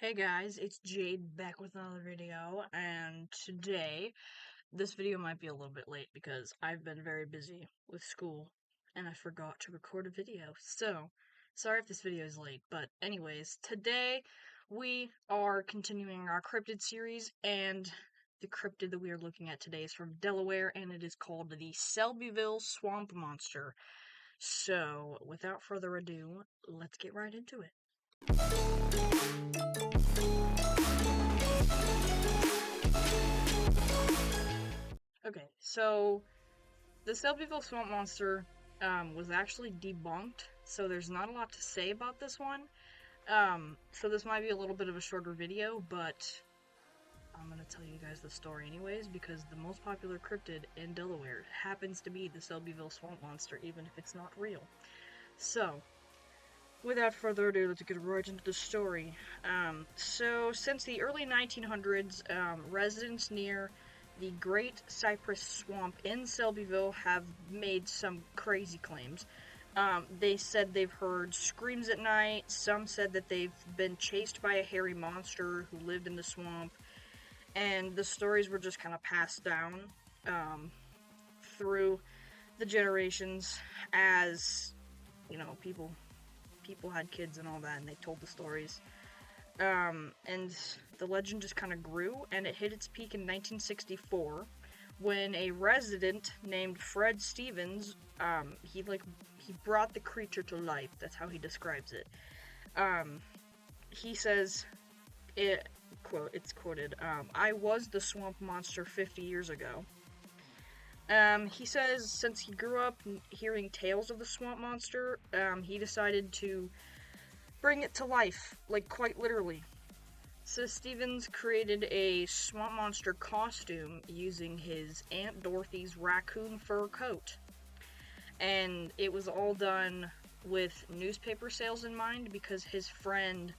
Hey guys, it's Jade back with another video, and today, this video might be a little bit late because I've been very busy with school, and I forgot to record a video, so, sorry if this video is late, but anyways, today, we are continuing our cryptid series, and the cryptid that we are looking at today is from Delaware, and it is called the Selbyville Swamp Monster. So, without further ado, let's get right into it. Okay, so the Selbyville Swamp Monster was actually debunked, so there's not a lot to say about this one. So this might be a little bit of a shorter video, but I'm gonna tell you guys the story anyways, because the most popular cryptid in Delaware happens to be the Selbyville Swamp Monster, even if it's not real. So, without further ado, let's get right into the story. So since the early 1900s, residents near the Great Cypress Swamp in Selbyville have made some crazy claims. They said they've heard screams at night. Some said that they've been chased by a hairy monster who lived in the swamp. And the stories were just kind of passed down through the generations as, people had kids and all that, and they told the stories. And the legend just kind of grew, and it hit its peak in 1964 when a resident named Fred Stevens, he brought the creature to life. That's how he describes it. He says, it's quoted, "I was the swamp monster 50 years ago." He says since he grew up hearing tales of the swamp monster, he decided to bring it to life, like quite literally. So Stevens created a swamp monster costume using his Aunt Dorothy's raccoon fur coat. And it was all done with newspaper sales in mind because his friend,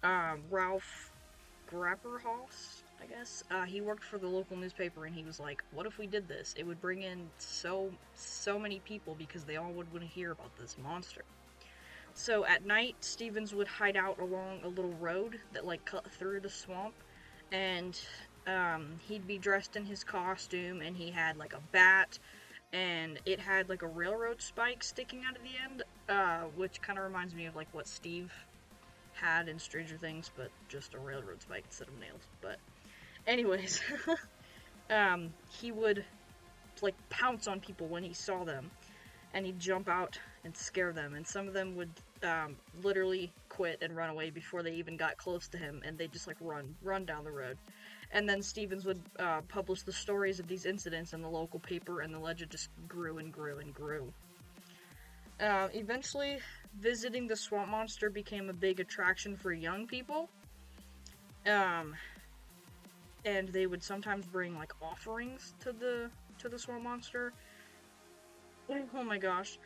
Ralph Grapperhaus, I guess, he worked for the local newspaper, and he was like, what if we did this? It would bring in so many people because they all would want to hear about this monster. So at night, Stevens would hide out along a little road that cut through the swamp, and he'd be dressed in his costume, and he had a bat, and it had a railroad spike sticking out of the end, which kind of reminds me of what Steve had in Stranger Things, but just a railroad spike instead of nails. But anyways, he would pounce on people when he saw them, and he'd jump out and scare them, and some of them would literally quit and run away before they even got close to him, and they'd just run down the road. And then Stevens would publish the stories of these incidents in the local paper, and the legend just grew and grew and grew. Eventually, visiting the swamp monster became a big attraction for young people, and they would sometimes bring offerings to the swamp monster. Oh my gosh.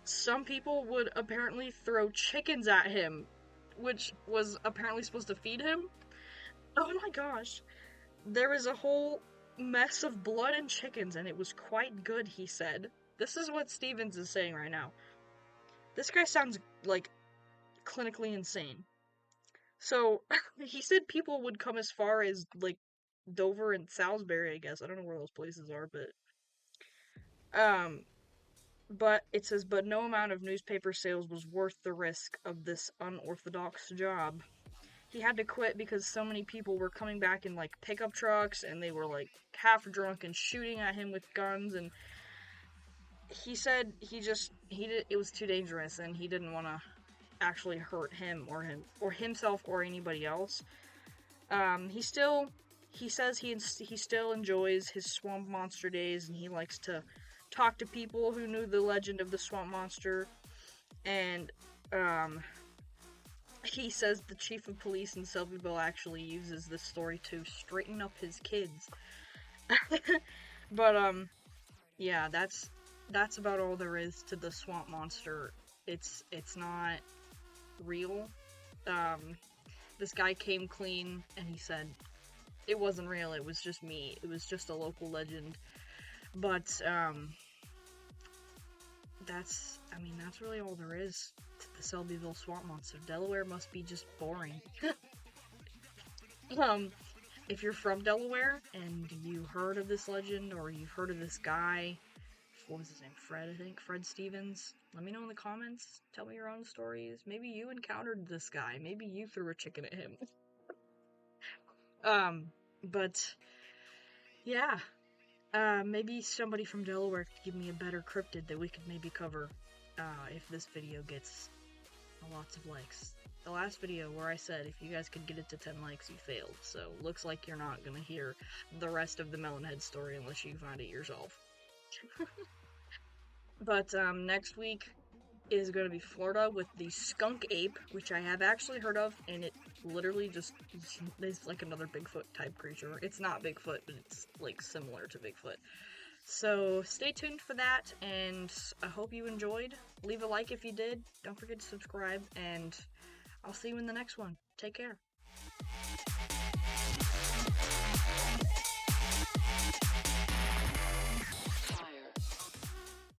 Some people would apparently throw chickens at him, which was apparently supposed to feed him. Oh my gosh. There was a whole mess of blood and chickens, and it was quite good, he said. This is what Stevens is saying right now. This guy sounds clinically insane. So, he said people would come as far as Dover and Salisbury, I guess. I don't know where those places are, but it says, but no amount of newspaper sales was worth the risk of this unorthodox job. He had to quit because so many people were coming back in pickup trucks, and they were half drunk and shooting at him with guns, and he said it was too dangerous, and he didn't want to actually hurt him or himself or anybody else. He says he still enjoys his swamp monster days, and he likes to talk to people who knew the legend of the swamp monster, and he says the chief of police in Selbyville actually uses this story to straighten up his kids. But yeah, that's about all there is to the swamp monster. It's not real. This guy came clean, and he said it wasn't real, it was just me. It was just a local legend. But that's really all there is to the Selbyville Swamp Monster. Delaware must be just boring. If you're from Delaware and you heard of this legend or you've heard of this guy, what was his name? Fred, I think. Fred Stevens. Let me know in the comments. Tell me your own stories. Maybe you encountered this guy. Maybe you threw a chicken at him. But yeah. Maybe somebody from Delaware could give me a better cryptid that we could maybe cover if this video gets lots of likes. The last video where I said if you guys could get it to 10 likes, you failed. So looks like you're not gonna hear the rest of the Melonhead story unless you find it yourself. But next week is going to be Florida with the skunk ape, which I have actually heard of, and it literally just is like another Bigfoot type creature. It's not Bigfoot, but it's like similar to Bigfoot. So stay tuned for that, and I hope you enjoyed. Leave a like if you did. Don't forget to subscribe, and I'll see you in the next one. Take care.